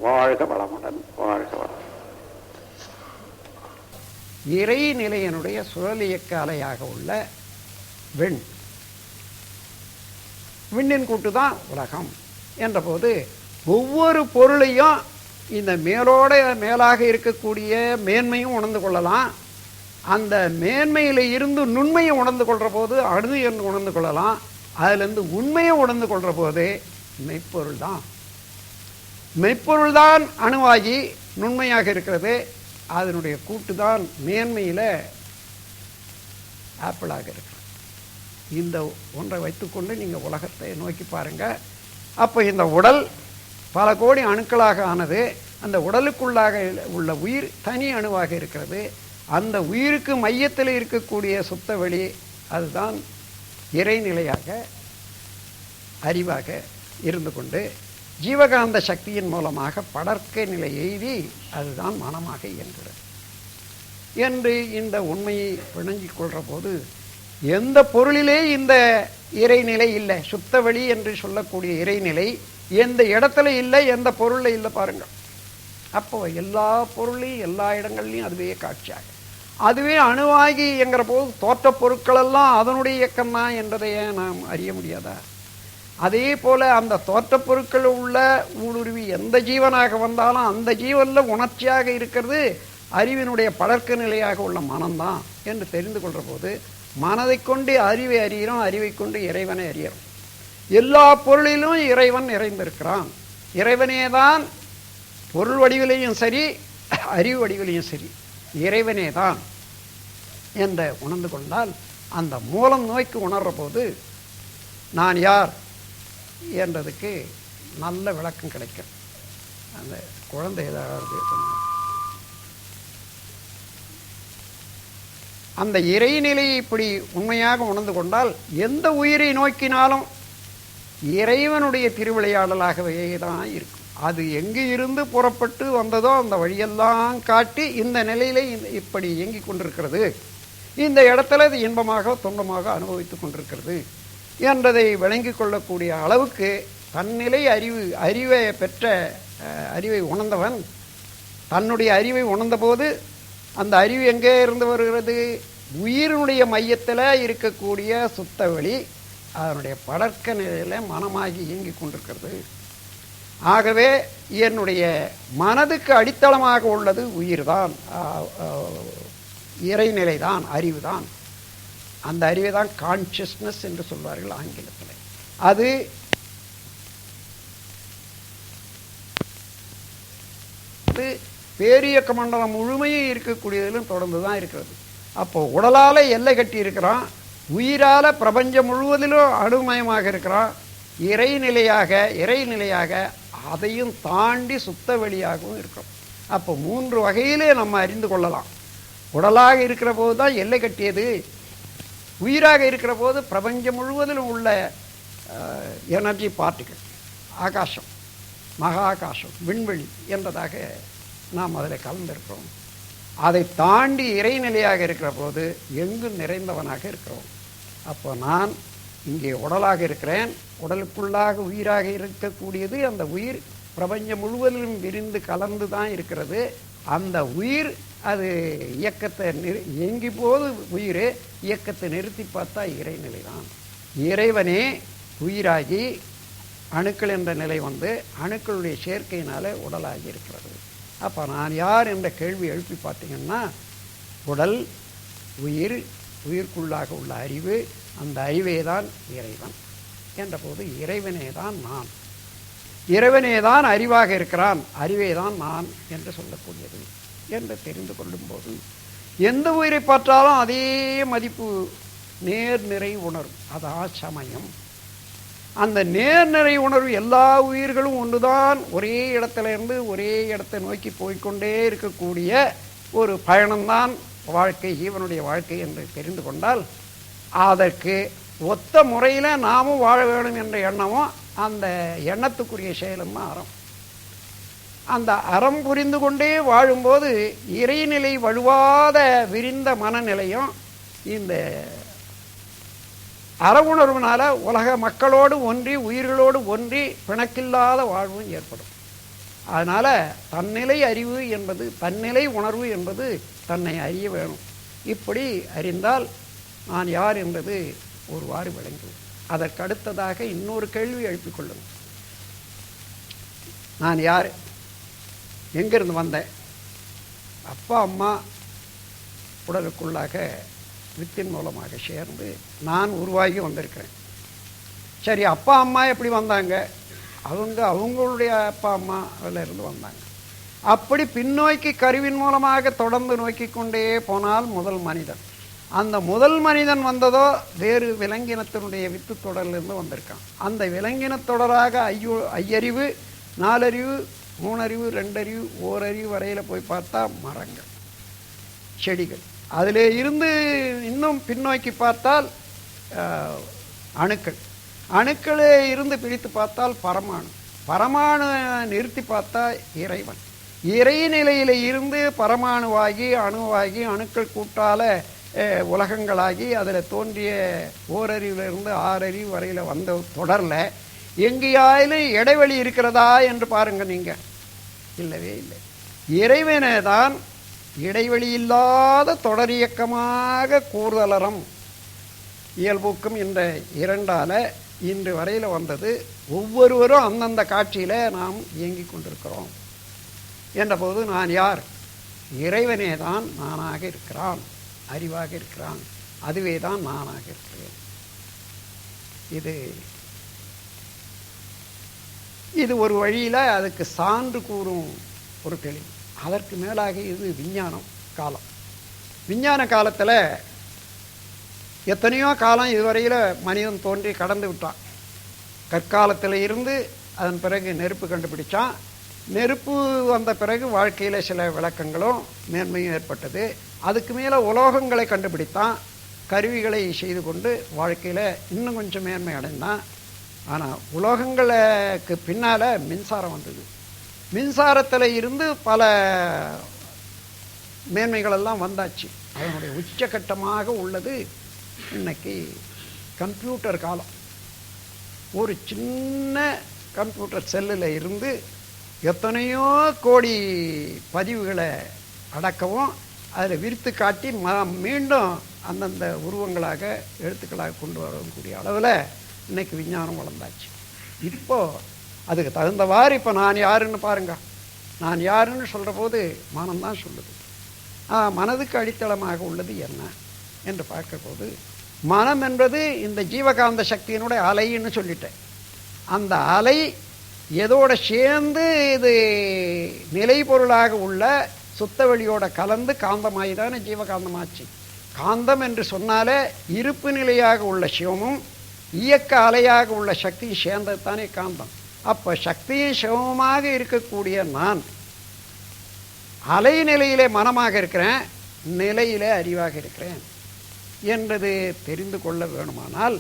வாழ்க வளமுடன், வாழ்க வளம். இறைநிலையினுடைய சுழல் இயக்க அலையாக உள்ள விண்ணின் கூட்டு தான் உலகம் என்ற போது ஒவ்வொரு பொருளையும் இந்த மேலாக இருக்கக்கூடிய மேன்மையும் உணர்ந்து கொள்ளலாம். அந்த மேன்மையில் இருந்து நுண்மையும் உணர்ந்து கொள்கிற போது அணு என்று உணர்ந்து கொள்ளலாம். அதிலிருந்து உண்மையை உணர்ந்து கொள்கிற போது மெய்ப்பொருள் தான். மெய்ப்பொருள் தான் அணுவாகி நுண்மையாக இருக்கிறது. அதனுடைய கூட்டு தான் மேன்மையில் ஆப்பிளாக இருக்கிறது. இந்த ஒன்றை வைத்துக்கொண்டு நீங்கள் உலகத்தை நோக்கி பாருங்கள். அப்போ இந்த உடல் பல கோடி அணுக்களாக ஆனது. அந்த உடலுக்குள்ளாக உள்ள உயிர் தனி அணுவாக இருக்கிறது. அந்த உயிருக்கு மையத்தில் இருக்கக்கூடிய சுத்த வெளி அதுதான் இறைநிலையாக அறிவாக இருந்து கொண்டு ஜீவகாந்த சக்தியின் மூலமாக படர்க்க நிலை எய்தி அதுதான் மனமாக இயங்குகிறது என்று இந்த உண்மையை பிணங்கிக் கொள்கிற போது எந்த பொருளிலே இந்த இறைநிலை இல்லை, சுத்த வெளி என்று சொல்லக்கூடிய இறைநிலை எந்த இடத்துல இல்லை, எந்த பொருளில் இல்லை பாருங்கள். அப்போ எல்லா பொருளையும் எல்லா இடங்கள்லையும் அதுவே காட்சியாக அதுவே அணுவாகி என்கிற போது தோற்ற பொருட்களெல்லாம் அதனுடைய இயக்கம்தான் என்பதையே நாம் அறிய முடியாதா? அதே போல் அந்த தோற்ற பொருட்கள் உள்ள ஊடுருவி எந்த ஜீவனாக வந்தாலும் அந்த ஜீவனில் உணர்ச்சியாக இருக்கிறது அறிவினுடைய பழக்க நிலையாக உள்ள மனம்தான் என்று தெரிந்து கொள்கிற போது மனதை கொண்டு அறிவை அறிகிறோம், அறிவை கொண்டு இறைவனை அறிகிறோம். எல்லா பொருளிலும் இறைவன் நிறைந்திருக்கிறான். இறைவனே தான் பொருள் வடிவிலையும் சரி அறிவு வடிவிலையும் சரி இறைவனே தான் என்று உணர்ந்து கொண்டால் அந்த மூலம் நோய்க்கு உணர்கிற போது நான் யார் என்றதுக்கு நல்ல விளக்கம் கிடைக்கும். அந்த குழந்தை ஏதாவது அந்த இறைநிலையை இப்படி உண்மையாக உணர்ந்து கொண்டால் எந்த உயிரை நோக்கினாலும் இறைவனுடைய திருவிளையாடலாகவே தான் இருக்கும். அது எங்கு இருந்து புறப்பட்டு வந்ததோ அந்த வழியெல்லாம் காட்டி இந்த நிலையில இப்படி இயங்கிக் கொண்டிருக்கிறது, இந்த இடத்துல இது இன்பமாக துன்பமாக அனுபவித்துக் கொண்டிருக்கிறது என்றதை விளங்கி கொள்ளக்கூடிய அளவுக்கு தன்னிலை அறிவை பெற்ற அறிவை உணர்ந்தவன் தன்னுடைய அறிவை உணர்ந்த போது அந்த அறிவு எங்கே இருந்து வருகிறது? உயிரினுடைய மையத்தில் இருக்கக்கூடிய சுத்த வெளி அதனுடைய படர்க்க நிலையில் மனமாகி இயங்கிக் கொண்டிருக்கிறது. ஆகவே என்னுடைய மனதுக்கு அடித்தளமாக உள்ளது உயிர்தான், இறைநிலைதான், அறிவு தான். அந்த அறிவை தான் கான்சியஸ்னஸ் என்று சொல்வார்கள் ஆங்கிலத்தில். அது பேரியக்க மண்டலம் முழுமையும் இருக்கக்கூடியதிலும் தொடர்ந்து தான் இருக்கிறது. அப்போ உடலால் எல்லை கட்டி இருக்கிறான், உயிரால் பிரபஞ்சம் முழுவதிலும் அணுமயமாக இருக்கிறான். இறைநிலையாக அதையும் தாண்டி சுத்த வெளியாகவும் இருக்கிறோம். அப்போ 3 வகையிலே நம்ம அறிந்து கொள்ளலாம். உடலாக இருக்கிற போது தான் எல்லை கட்டியது, உயிராக இருக்கிற போது பிரபஞ்சம் முழுவதிலும் உள்ள எனர்ஜி பார்ட்டிகள், ஆகாசம், மகா ஆகாசம், விண்வெளி என்பதாக நாம் அதில் கலந்திருக்கிறோம். அதை தாண்டி இறைநிலையாக இருக்கிற போது எங்கும் நிறைந்தவனாக இருக்கிறோம். அப்போ நான் இங்கே உடலாக இருக்கிறேன், உடலுக்குள்ளாக உயிராக இருக்கக்கூடியது அந்த உயிர் பிரபஞ்சம் முழுவதிலும் விரிந்து கலந்து தான் இருக்கிறது. அந்த உயிர் அது இயக்கத்தை இயங்கி போது உயிர் இயக்கத்தை நிறுத்தி பார்த்தா இறைநிலை தான். இறைவனே உயிராகி அணுக்கள் என்ற நிலை வந்து அணுக்களுடைய சேர்க்கையினால உடலாகி இருக்கிறது. அப்போ நான் யார் என்ற கேள்வி எழுப்பி பார்த்தீங்கன்னா உடல், உயிர், உயிர்க்குள்ளாக உள்ள அறிவு, அந்த அறிவே தான் இறைவன் என்ற போது இறைவனே தான் நான், இறைவனே தான் அறிவாக இருக்கிறான், அறிவே தான் நான் என்று சொல்லக்கூடியது என்று தெரிந்து கொள்ளும்போது எந்த உயிரை பார்த்தாலும் அதே மதிப்பு நேர்நிறை உணர்வு, அதான் சமயம். அந்த நேர்நிறை உணர்வு எல்லா உயிர்களும் ஒன்றுதான், ஒரே இடத்துல இருந்து ஒரே இடத்தை நோக்கி போய்கொண்டே இருக்கக்கூடிய ஒரு பயணம்தான் வாழ்க்கை, ஜீவனுடைய வாழ்க்கை என்று தெரிந்து கொண்டால் அதற்கு ஒத்த முறையில் நாமும் வாழ வேணும் என்ற எண்ணமும் அந்த எண்ணத்துக்குரிய செயலும் தான் அறம். அந்த அறம் புரிந்து கொண்டே வாழும்போது இறைநிலை வலுவாத விரிந்த மனநிலையும் இந்த அற உணர்வுனால உலக மக்களோடு ஒன்றி உயிர்களோடு ஒன்றி பிணக்கில்லாத வாழ்வும் ஏற்படும். அதனால் தன்னிலை அறிவு என்பது, தன்னிலை உணர்வு என்பது தன்னை அறிய வேணும். இப்படி அறிந்தால் நான் யார் என்பது ஒருவாறு விளங்கும். அதற்கு அடுத்ததாக இன்னொரு கேள்வி எழுப்பிக் கொள்ளுங்கள். நான் யார், எங்கிருந்து வந்தேன்? அப்பா அம்மா உடலுக்குள்ளாக வித்தின் மூலமாக சேர்ந்து நான் உருவாகி வந்திருக்கிறேன். சரி, அப்பா அம்மா எப்படி வந்தாங்க? அவங்களுடைய அப்பா அம்மா அதிலிருந்து வந்தாங்க. அப்படி பின்னோக்கி கருவின் மூலமாக தொடர்ந்து நோக்கி கொண்டே போனால் முதல் மனிதன். அந்த முதல் மனிதன் வந்ததோ வேறு விலங்கினத்தினுடைய வித்து தொடரிலிருந்து வந்திருக்கான். அந்த விலங்கின தொடராக ஐயறிவு, 4 அறிவு, 3 அறிவு, 2 அறிவு, 1 அறிவு வரையில் போய் பார்த்தா மரங்கள், செடிகள். அதில் இருந்து இன்னும் பின்னோக்கி பார்த்தால் அணுக்கள், அணுக்களே இருந்து பிரித்து பார்த்தால் பரமாணு, பரமாணு நிறுத்தி பார்த்தா இறைவன். இறைநிலையில் இருந்து பரமாணுவாகி அணுவாகி அணுக்கள் கூட்டால உலகங்களாகி அதில் தோன்றிய ஓரறிவிலிருந்து 6 அறிவு வரையில் வந்த தொடரில் எங்கேயாயிலும் இடைவெளி இருக்கிறதா என்று பாருங்க. நீங்கள் இல்லவே இல்லை. இறைவனே தான் இடைவெளி இல்லாத தொடரியக்கமாக கூறுதலறம் இயல்பூக்கம் என்ற 2ஆல் இன்று வரையில் வந்தது. ஒவ்வொருவரும் அந்தந்த காட்சியில் நாம் இயங்கிக் கொண்டிருக்கிறோம் என்ற போது நான் யார்? இறைவனே தான் நானாக இருக்கிறான், அறிவாக இருக்கிறான். அதுவே தான் நானாக இருக்கிறேன். இது ஒரு வழியில் அதுக்கு சான்று கூறும் ஒரு தெளிவு. அதற்கு மேலாக இது விஞ்ஞானம் காலம். விஞ்ஞான காலத்தில் எத்தனையோ காலம் இதுவரையில் மனிதன் தோன்றி கடந்து விட்டான். கற்காலத்தில் இருந்து அதன் பிறகு நெருப்பு கண்டுபிடிச்சான். நெருப்பு வந்த பிறகு வாழ்க்கையில் சில விளக்கங்களும் மேன்மையும் ஏற்பட்டது. அதுக்கு மேலே உலோகங்களை கண்டுபிடித்தான். கருவிகளை செய்து கொண்டு வாழ்க்கையில் இன்னும் கொஞ்சம் மேன்மை அடைந்தான். ஆனால் உலோகங்களுக்கு பின்னால் மின்சாரம் வந்தது. மின்சாரத்தில் இருந்து பல மேன்மைகளெல்லாம் வந்தாச்சு. அதனுடைய உச்சகட்டமாக உள்ளது இன்னைக்கு கம்ப்யூட்டர் காலம். ஒரு சின்ன கம்ப்யூட்டர் செல்லில் இருந்து எத்தனையோ கோடி பதிவுகளை அடக்கவும் அதில் விரித்து காட்டி மீண்டும் அந்தந்த உருவங்களாக எழுத்துக்களாக கொண்டு வரக்கூடிய அளவில் இன்னைக்கு விஞ்ஞானம் வளர்ந்தாச்சு. இப்போது அதுக்கு தகுந்தவாறு இப்போ நான் யாருன்னு பாருங்க. நான் யாருன்னு சொல்கிற போது மனம்தான் சொல்லுது. மனதுக்கு அடித்தளமாக உள்ளது என்ன என்று பார்க்குற போது மனம் என்பது இந்த ஜீவகாந்த சக்தியினுடைய அலைன்னு சொல்லிட்டேன். அந்த அலை எதோட சேர்ந்து இது நிலை பொருளாக உள்ள சுத்த வெளியோட கலந்து காந்தமாகி தானே ஜீவகாந்தமாச்சு. காந்தம் என்று சொன்னாலே இருப்பு நிலையாக உள்ள சிவமும் இயக்க அலையாக உள்ள சக்தியும் சேர்ந்தது தானே காந்தம். அப்போ சக்தியும் சிவமாக இருக்கக்கூடிய நான் அலை நிலையிலே மனமாக இருக்கிறேன், நிலையிலே அறிவாக இருக்கிறேன் என்பது தெரிந்து கொள்ள வேணுமானால்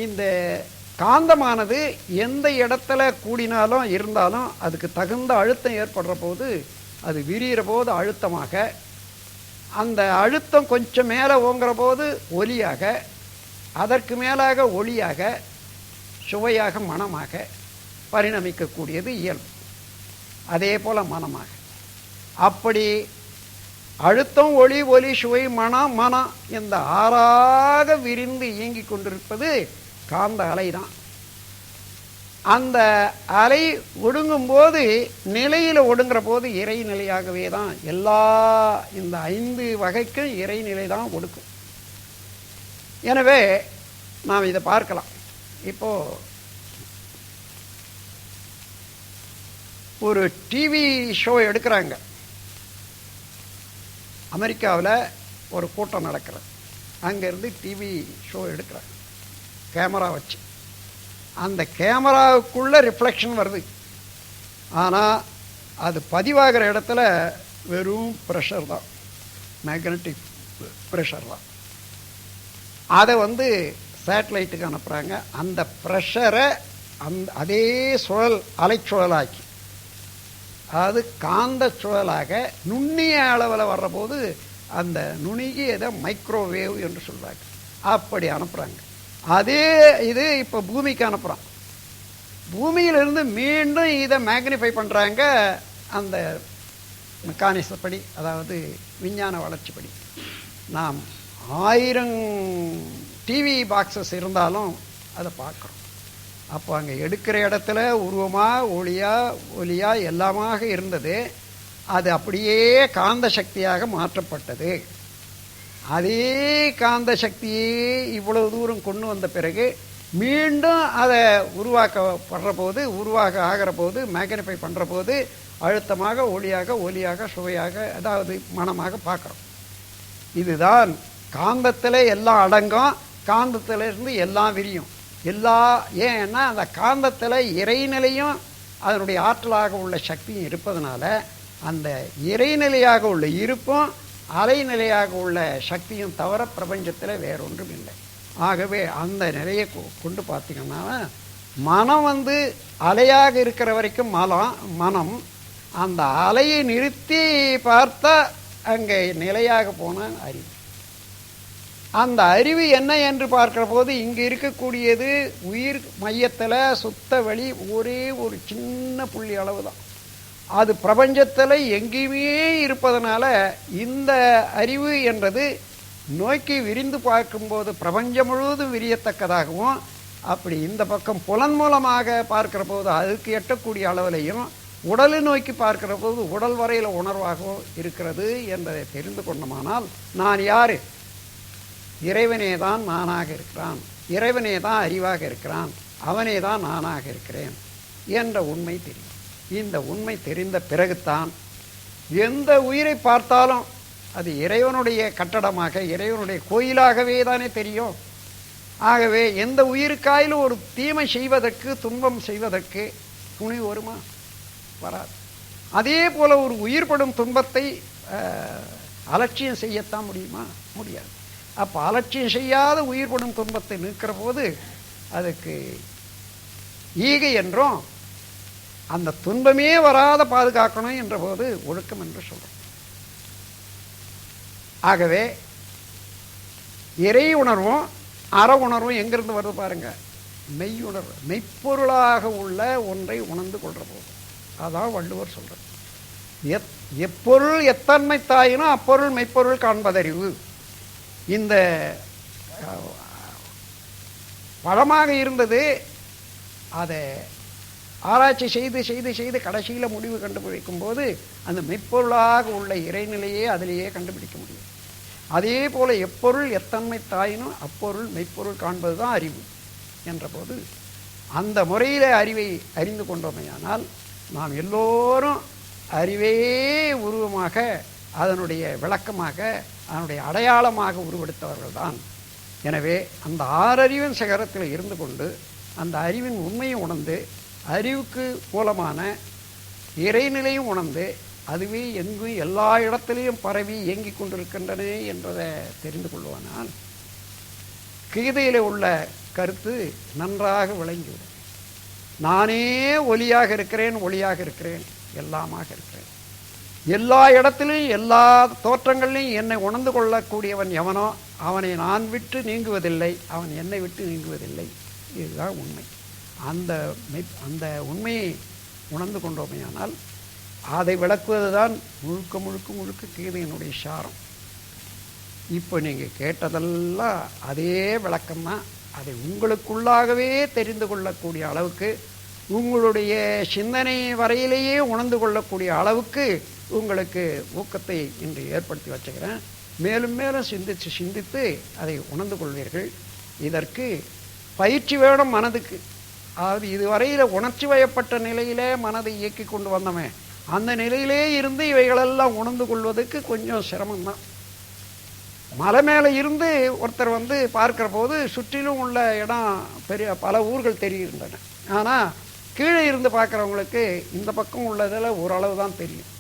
இந்த காந்தமானது எந்த இடத்துல கூடினாலும் இருந்தாலும் அதுக்கு தகுந்த அழுத்தம் ஏற்படுற போது அது விரிகிற போது அழுத்தமாக, அந்த அழுத்தம் கொஞ்சம் மேலே ஓங்குற போது ஒலியாக, அதற்கு மேலாக ஒளியாக, சுவையாக, மனமாக பரிணமிக்கக்கூடியது இயல்பு. அதே போல் மனமாக அப்படி அழுத்தம், ஒளி, ஒலி, சுவை, மனம், மனம் இந்த 6ஆக விரிந்து இயங்கி கொண்டிருப்பது காந்த அலை தான். அந்த அலை ஒடுங்கும் போது நிலையில் ஒடுங்குற போது இறைநிலையாகவே தான் எல்லா இந்த 5 வகைக்கும் இறைநிலை தான் ஒடுக்கும். எனவே நாம் இதை பார்க்கலாம். இப்போது ஒரு டிவி ஷோ எடுக்கிறாங்க. அமெரிக்காவில் ஒரு கூட்டம் நடக்கிறது. அங்கேருந்து டிவி ஷோ எடுக்கிறாங்க கேமரா வச்சு. அந்த கேமராவுக்குள்ளே ரிஃப்ளெக்ஷன் வருது. ஆனால் அது பதிவாகிற இடத்துல வெறும் ப்ரெஷர் தான், மேக்னட்டிக் ப்ரெஷர் தான். அதை சேட்டலைட்டுக்கு அனுப்புகிறாங்க. அந்த ப்ரெஷரை அதே சுழல் அலைச்சுழலாக்கி, அதாவது காந்த சுழலாக நுண்ணிய அளவில் வர்ற போது அந்த நுணுகியதை மைக்ரோவேவ் என்று சொல்கிறாங்க. அப்படி அனுப்புகிறாங்க. அதே இது இப்போ பூமிக்கு அனுப்புகிறான். பூமியிலிருந்து மீண்டும் இதை மேக்னிஃபை பண்ணுறாங்க அந்த மெக்கானிசப்படி, அதாவது விஞ்ஞான வளர்ச்சிப்படி. நாம் 1000 டிவி பாக்ஸஸ் இருந்தாலும் அதை பார்க்குறோம். அப்போ அங்கே எடுக்கிற இடத்துல உருவமாக ஒளியா எல்லாமாக இருந்தது. அது அப்படியே காந்த சக்தியாக மாற்றப்பட்டது. அதே காந்த சக்தியே இவ்வளவு தூரம் கொண்டு வந்த பிறகு மீண்டும் அதை உருவாக ஆகிற போது மேக்னிஃபை பண்ணுற போது அழுத்தமாக ஒளியாக சுவையாக, அதாவது மனமாக பார்க்குறோம். இதுதான் காந்தத்தில் எல்லாம் அடங்கும். காந்தத்திலிருந்து எல்லாம் விரியும். ஏன்னா அந்த காந்தத்தில் இறைநிலையும் அதனுடைய ஆற்றலாக உள்ள சக்தியும் இருப்பதனால அந்த இறைநிலையாக உள்ள இருப்பும் அலைநிலையாக உள்ள சக்தியும் தவிர பிரபஞ்சத்தில் வேறொன்றும் இல்லை. ஆகவே அந்த நிலையை கொண்டு பார்த்தீங்கன்னா மனம் அலையாக இருக்கிற வரைக்கும் மனம் அந்த அலையை நிறுத்தி பார்த்தா அங்கே நிலையாக போன அறிவு. அந்த அறிவு என்ன என்று பார்க்கிற போது இங்கே இருக்கக்கூடியது உயிர் மையத்தில் சுத்த வெளி ஒரே ஒரு சின்ன புள்ளி அளவு தான். அது பிரபஞ்சத்தில் எங்கேயுமே இருப்பதனால இந்த அறிவு என்றது நோக்கி விரிந்து பார்க்கும்போது பிரபஞ்சம் முழுவதும் விரியத்தக்கதாகவும், அப்படி இந்த பக்கம் புலன் மூலமாக பார்க்கிற போது அதுக்கு எட்டக்கூடிய அளவிலையும், உடலை நோக்கி பார்க்கிற போது உடல் வரையில் உணர்வாகவும் இருக்கிறது என்பதை தெரிந்து கொண்டோமானால் நான் யார்? இறைவனே தான் நானாக இருக்கிறான், இறைவனே தான் அறிவாக இருக்கிறான், அவனே தான் நானாக இருக்கிறேன் என்ற உண்மை தெரியும். இந்த உண்மை தெரிந்த பிறகுத்தான் எந்த உயிரை பார்த்தாலும் அது இறைவனுடைய கட்டடமாக, இறைவனுடைய கோயிலாகவே தானே தெரியும். ஆகவே எந்த உயிருக்காயிலும் ஒரு தீமை செய்வதற்கு, துன்பம் செய்வதற்கு துணிவு வருமா? வராது. அதே போல ஒரு உயிர்படும் துன்பத்தை அலட்சியம் செய்யத்தான் முடியுமா? முடியாது. அப்போ அலட்சியம் செய்யாத உயிர்படும் துன்பத்தை நிற்கிற போது அதுக்கு ஈகை என்றும், அந்த துன்பமே வராத பாதுகாக்கணும் என்ற போது ஒழுக்கம் என்று சொல்றோம். ஆகவே இறை உணர்வும் அற உணர்வும் எங்கிருந்து வருது பாருங்க. மெய்யுணர்வு, மெய்ப்பொருளாக உள்ள ஒன்றை உணர்ந்து கொள்ற போது. அதான் வள்ளுவர் சொல்றது. எப்பொருள் எத்தன்மை தாயினும் அப்பொருள் மெய்ப்பொருள் காண்பதறிவு. இந்த பழமாக இருந்தது, அதை ஆராய்ச்சி செய்து செய்து செய்து கடைசியில் முடிவு கண்டுபிடிக்கும் போது அந்த மெய்ப்பொருளாக உள்ள இறைநிலையே அதிலேயே கண்டுபிடிக்க முடியும். அதே போல எப்பொருள் எத்தன்மை தாயினும் அப்பொருள் மெய்ப்பொருள் காண்பது தான் அறிவு என்ற போது அந்த முறையில் அறிவை அறிந்து கொண்டோமையானால் நாம் எல்லோரும் அறிவே உருவமாக, அதனுடைய விளக்கமாக, அதனுடைய அடையாளமாக உருவெடுத்தவர்கள் தான். எனவே அந்த ஆறறிவின் சிகரத்தில் இருந்து கொண்டு அந்த அறிவின் உண்மையை உணர்ந்து, அறிவுக்கு மூலமான இறைநிலையும் உணர்ந்து, அதுவே எங்கும் எல்லா இடத்திலையும் பரவி இயங்கிக் கொண்டிருக்கின்றன என்பதை தெரிந்து கொள்வானால் கீதையில் உள்ள கருத்து நன்றாக விளங்கிவிடும். நானே ஒலியாக இருக்கிறேன், ஒளியாக இருக்கிறேன், எல்லாமாக இருக்கிறேன். எல்லா இடத்திலும் எல்லா தோற்றங்களிலும் என்னை உணர்ந்து கொள்ளக்கூடியவன் எவனோ அவனை நான் விட்டு நீங்குவதில்லை, அவன் என்னை விட்டு நீங்குவதில்லை. இதுதான் உண்மை. அந்த உண்மையை உணர்ந்து கொண்டோமையானால் அதை விளக்குவது தான் முழுக்க முழுக்க முழுக்க கீதையினுடைய சாரம். இப்போ நீங்கள் கேட்டதெல்லாம் அதே விளக்கம்தான். அதை உங்களுக்குள்ளாகவே தெரிந்து கொள்ளக்கூடிய அளவுக்கு, உங்களுடைய சிந்தனை வரையிலேயே உணர்ந்து கொள்ளக்கூடிய அளவுக்கு உங்களுக்கு ஊக்கத்தை இன்று ஏற்படுத்தி வச்சுக்கிறேன். மேலும் மேலும் சிந்தித்து சிந்தித்து அதை உணர்ந்து கொள்வீர்கள். இதற்கு பயிற்சி வேணும் மனதுக்கு. அதாவது இதுவரையில் உணர்ச்சி வயப்பட்ட நிலையிலே மனதை இயக்கி கொண்டு வந்தோமே, அந்த நிலையிலே இருந்து இவைகளெல்லாம் உணர்ந்து கொள்வதற்கு கொஞ்சம் சிரமம்தான். மலை மேலே இருந்து ஒருத்தர் பார்க்கிற போது சுற்றிலும் உள்ள இடம் பல ஊர்கள் தெரிகின்றன. ஆனால் கீழே இருந்து பார்க்குறவங்களுக்கு இந்த பக்கம் உள்ளதில் ஓரளவு தான் தெரியும்.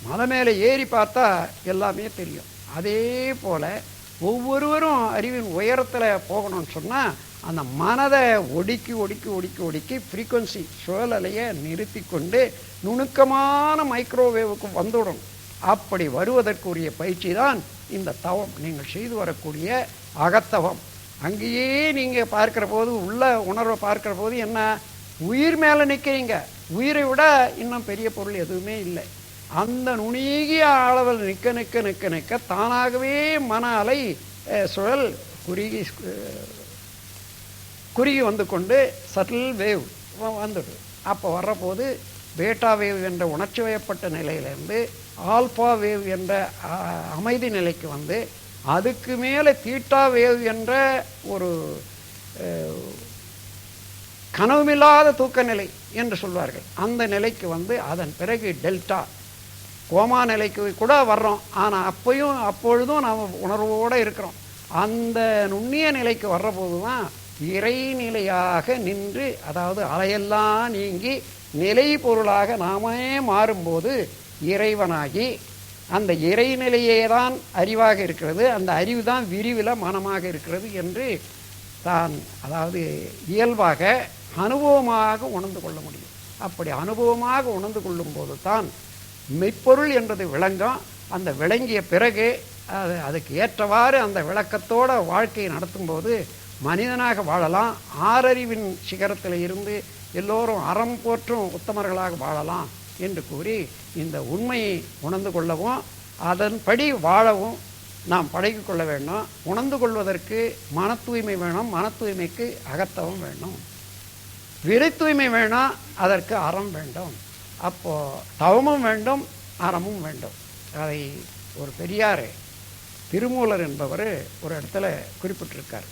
மலை மேலே ஏறி பார்த்தா எல்லாமே தெரியும். அதே போல் ஒவ்வொருவரும் அறிவின் உயரத்தில் போகணும்னு சொன்னால் அந்த மனதை ஒடுக்கி ஒடுக்கி ஒடுக்கி ஒடுக்கி ஃப்ரீக்குவன்சி சுழலையை நிறுத்தி கொண்டு நுணுக்கமான மைக்ரோவேவுக்கு வந்துவிடும். அப்படி வருவதற்குரிய பயிற்சி தான் இந்த தவம். நீங்கள் செய்து வரக்கூடிய அகத்தவம். அங்கேயே நீங்கள் பார்க்கிற போது, உள்ள உணர்வை பார்க்கிற போது என்ன உயிர் மேலே நிற்கிறீங்க. உயிரை விட இன்னும் பெரிய பொருள் எதுவுமே இல்லை. அந்த நுணுகிய அளவில் நிற்க நிற்க நிற்க நிற்க தானாகவே மன அலை சுழல் குறுகி வந்து கொண்டு சட்டில் வேவ் வந்துடுது. அப்போ வர்றபோது பேட்டா வேவ் என்ற உணர்ச்சி வயப்பட்ட நிலையிலேருந்து ஆல்பா வேவ் என்ற அமைதி நிலைக்கு வந்து அதுக்கு மேலே தீட்டா வேவ் என்ற ஒரு கனவுமில்லாத தூக்க நிலை என்று சொல்வார்கள். அந்த நிலைக்கு வந்து அதன் பிறகு டெல்டா கோமா நிலைக்கு கூட வர்றோம். ஆனால் அப்பொழுதும் நாம் உணர்வோடு இருக்கிறோம். அந்த நுண்ணிய நிலைக்கு வர்றபோது தான் இறைநிலையாக நின்று, அதாவது அலையெல்லாம் நீங்கி நிலை பொருளாக நாமே மாறும்போது இறைவனாகி, அந்த இறைநிலையே தான் அறிவாக இருக்கிறது, அந்த அறிவு தான் விரிவில் மனமாக இருக்கிறது என்று தான், அதாவது இயல்பாக அனுபவமாக உணர்ந்து கொள்ள முடியும். அப்படி அனுபவமாக உணர்ந்து கொள்ளும் போது தான் மெய்ப்பொருள் என்றது விளங்கும். அந்த விளங்கிய பிறகு அதுக்கு ஏற்றவாறு அந்த விளக்கத்தோட வாழ்க்கையை நடத்தும்போது மனிதனாக வாழலாம். ஆறறிவின் சிகரத்தில் இருந்து எல்லோரும் அறம் போற்றும் உத்தமர்களாக வாழலாம் என்று கூறி இந்த உண்மையை உணர்ந்து கொள்ளவும் அதன்படி வாழவும் நாம் பழகிக்கொள்ள வேண்டும். உணர்ந்து கொள்வதற்கு மன தூய்மை வேணும், மன தூய்மைக்கு அகத்தவம் வேணும், விரை தூய்மை வேணும், அதற்கு அறம் வேண்டும். அப்போது தவமும் வேண்டும், அறமும் வேண்டும். அதை ஒரு பெரியார் திருமூலர் என்பவர் ஒரு இடத்துல குறிப்பிட்டிருக்கார்.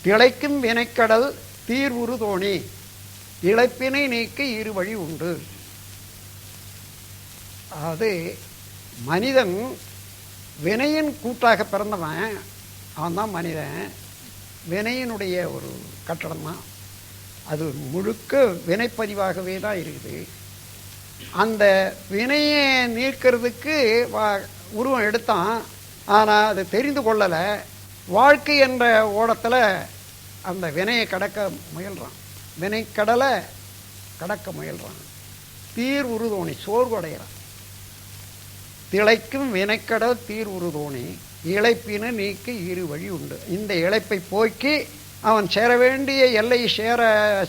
திளைக்கும் வினைக்கடல் தீர்வுறு தோணி இழைப்பினை நீக்க இரு வழி உண்டு. அதாவது மனிதன் வினையின் கூட்டாக பிறந்தவன், அவன் தான் மனிதன். வினையினுடைய ஒரு கட்டடம் தான் அது, முழுக்க வினைப்பதிவாகவே தான் இருக்குது. அந்த வினையை நீக்கிறதுக்கு உருவம் எடுத்தான், ஆனால் அது தெரிந்து கொள்ளலை. வாழ்க்கை என்ற ஓடத்தில் அந்த வினையை கடக்க முயல்றான், வினைக்கடலை கடக்க முயல்றான். தீர் உருதோணி சோர்வடைகிறான். திளைக்கும் வினைக்கடல் தீர் உருதோணி இழைப்பின நீக்க இரு வழி உண்டு. இந்த இழைப்பை போக்கி அவன் சேர வேண்டிய எல்லை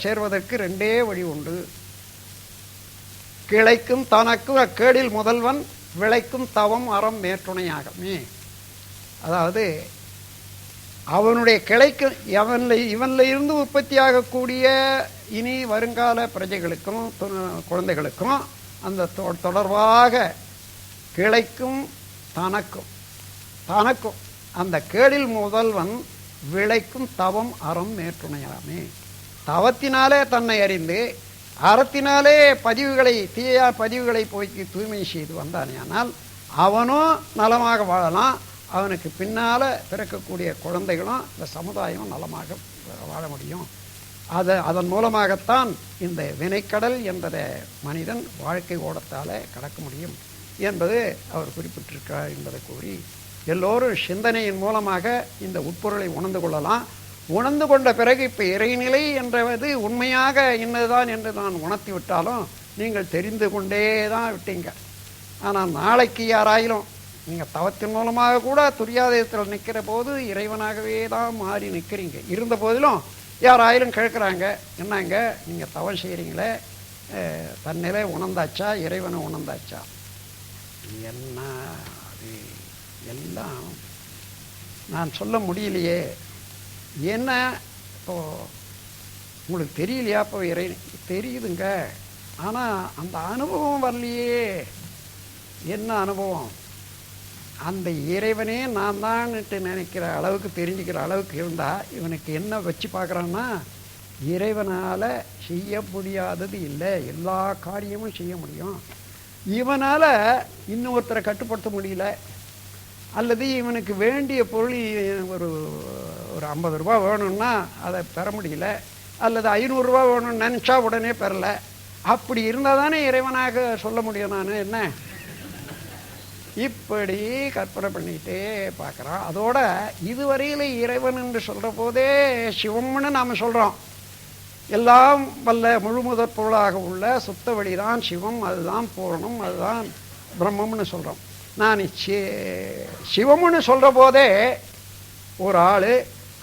சேர்வதற்கு ரெண்டே வழி உண்டு. கிளைக்கும் தனக்கும் அக்கேடில் முதல்வன் விளைக்கும் தவம் அறம் மேற்றுணையாகமே. அதாவது அவனுடைய கிளைக்கு இவனில் இருந்து உற்பத்தி ஆகக்கூடிய இனி வருங்கால பிரஜைகளுக்கும் குழந்தைகளுக்கும் அந்த தொடர்பாக கிளைக்கும் தனக்கும் அந்த கேடில் முதல்வன் விளைக்கும் தவம் அறம் மேற்றுணையாமே. தவத்தினாலே தன்னை அறிந்து அறத்தினாலே தீய பதிவுகளை போக்கி தூய்மை செய்து வந்தானேயானால் அவனும் நலமாக வாழலாம். அவனுக்கு பின்னால் பிறக்கக்கூடிய குழந்தைகளும் இந்த சமுதாயம் நலமாக வாழ முடியும். அதன் மூலமாகத்தான் இந்த வினைக்கடல் என்பதை மனிதன் வாழ்க்கை ஓடத்தால் கடக்க முடியும் என்பது அவர் குறிப்பிட்டிருக்கிறார் என்பதை கூறி, எல்லோரும் சிந்தனையின் மூலமாக இந்த உட்பொருளை உணர்ந்து கொள்ளலாம். உணர்ந்து கொண்ட பிறகு இப்போ இறைநிலை என்றது உண்மையாக இன்னதுதான் என்று நான் உணர்த்தி விட்டாலும் நீங்கள் தெரிந்து கொண்டே தான் விட்டீங்க. ஆனால் நாளைக்கு யாராயிலும் நீங்கள் தவத்தின் மூலமாக கூட துரியாதயத்தில் நிற்கிற போது இறைவனாகவே தான் மாறி நிற்கிறீங்க. இருந்த போதிலும் யாராயிலும் கேட்குறாங்க, என்னங்க நீங்கள் தவம் செய்கிறீங்களே, தன்னிலை உணர்ந்தாச்சா, இறைவனை உணர்ந்தாச்சா? என்ன அது எல்லாம் நான் சொல்ல முடியலையே. என்ன இப்போது உங்களுக்கு தெரியலையா? இப்போ தெரியுதுங்க, ஆனால் அந்த அனுபவம் வரலையே. என்ன அனுபவம்? அந்த இறைவனே நான் தான்ட்டு நினைக்கிற அளவுக்கு தெரிஞ்சுக்கிற அளவுக்கு இருந்தால் இவனுக்கு என்ன வச்சு பார்க்குறான்னா, இறைவனால் செய்ய முடியாதது இல்லை, எல்லா காரியமும் செய்ய முடியும். இவனால் இன்னொருத்தரை கட்டுப்படுத்த முடியல, அல்லது இவனுக்கு வேண்டிய பொருள் ஒரு 50 ரூபா வேணும்னா அதை பெற முடியல, அல்லது 500 ரூபா வேணும்னு நினச்சா உடனே பெறலை. அப்படி இருந்தால் தானே இறைவனாக சொல்ல முடியும். நான் என்ன இப்படி கற்பனை பண்ணிக்கிட்டே பார்க்குறான். அதோட இதுவரையில் இறைவன் என்று சொல்கிற போதே சிவம்னு நாம் சொல்கிறோம். எல்லாம் வல்ல முழுமுதற் பொருளாக உள்ள சுத்த வழிதான் சிவம், அதுதான் பூரணம், அதுதான் பிரம்மம்னு சொல்கிறோம். நான் சிவம்னு சொல்கிற போதே ஒரு ஆள்,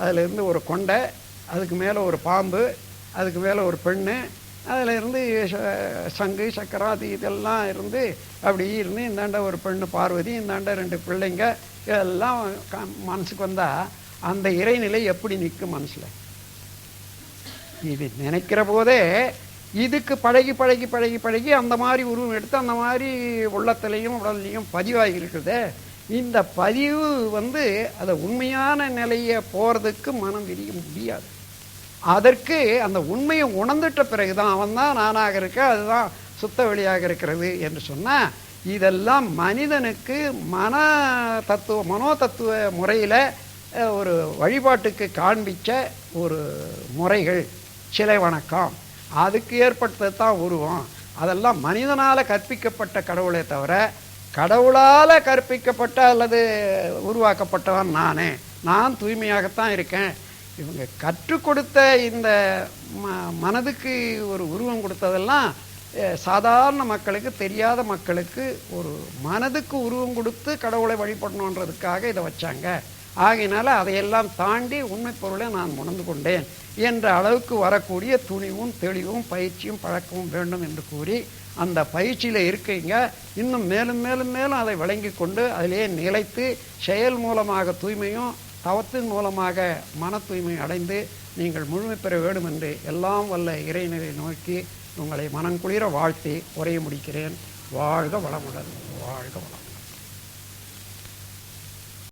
அதிலிருந்து ஒரு கொண்டை, அதுக்கு மேலே ஒரு பாம்பு, அதுக்கு மேலே ஒரு பெண்ணு, அதில் இருந்து சங்கு சக்கரம் அது இதெல்லாம் இருந்து அப்படி இருந்து இந்தாண்ட ஒரு பெண்ணு பார்வதி, இந்தாண்ட 2 பிள்ளைங்க, இதெல்லாம் மனசுக்கு வந்தால் அந்த இறைநிலை எப்படி நிற்கும் மனசில்? இது நினைக்கிற போதே இதுக்கு பழகி பழகி பழகி பழகி அந்த மாதிரி உருவம் எடுத்து அந்த மாதிரி உள்ளத்திலையும் உடல்லையும் பதிவாகி இருக்குது. இந்த பதிவு அதை உண்மையான நிலையை போகிறதுக்கு மனம் விரிய முடியாது. அதற்கு அந்த உண்மையை உணர்ந்துட்ட பிறகுதான் அவன் தான் நானாக இருக்க, அதுதான் சுத்த வெளியாக இருக்கிறது என்று சொன்னால், இதெல்லாம் மனிதனுக்கு மனோ தத்துவ முறையில் ஒரு வழிபாட்டுக்கு காண்பித்த ஒரு முறைகள். சிலை வணக்கம் அதுக்கு ஏற்பட்டது தான் உருவம். அதெல்லாம் மனிதனால் கற்பிக்கப்பட்ட கடவுளை தவிர கடவுளால் கற்பிக்கப்பட்ட அல்லது உருவாக்கப்பட்டவன் நான் தூய்மையாகத்தான் இருக்கேன். இவங்க கற்றுக் கொடுத்த இந்த மனதுக்கு ஒரு உருவம் கொடுத்ததெல்லாம் சாதாரண மக்களுக்கு, தெரியாத மக்களுக்கு ஒரு மனதுக்கு உருவம் கொடுத்து கடவுளை வழிபடணுன்றதுக்காக இதை வச்சாங்க. ஆகையினால அதையெல்லாம் தாண்டி உண்மை பொருளை நான் உணர்ந்து கொண்டேன் என்ற அளவுக்கு வரக்கூடிய துணிவும் தெளிவும் பயிற்சியும் பழக்கமும் வேண்டும் என்று கூறி, அந்த பயிற்சியில் இருக்கீங்க இன்னும் மேலும் மேலும் மேலும் அதை விளங்கி கொண்டு அதிலே நிலைத்து செயல் மூலமாக தூய்மையும் தவத்தின் மூலமாக மன தூய்மை அடைந்து நீங்கள் முழுமை பெற வேண்டும் என்று எல்லாம் வல்ல இறைநிலை நோக்கி உங்களை மனங்குளிர வாழ்த்தி உரைய முடிக்கிறேன். வாழ்க வளமுடன், வாழ்க வளம்.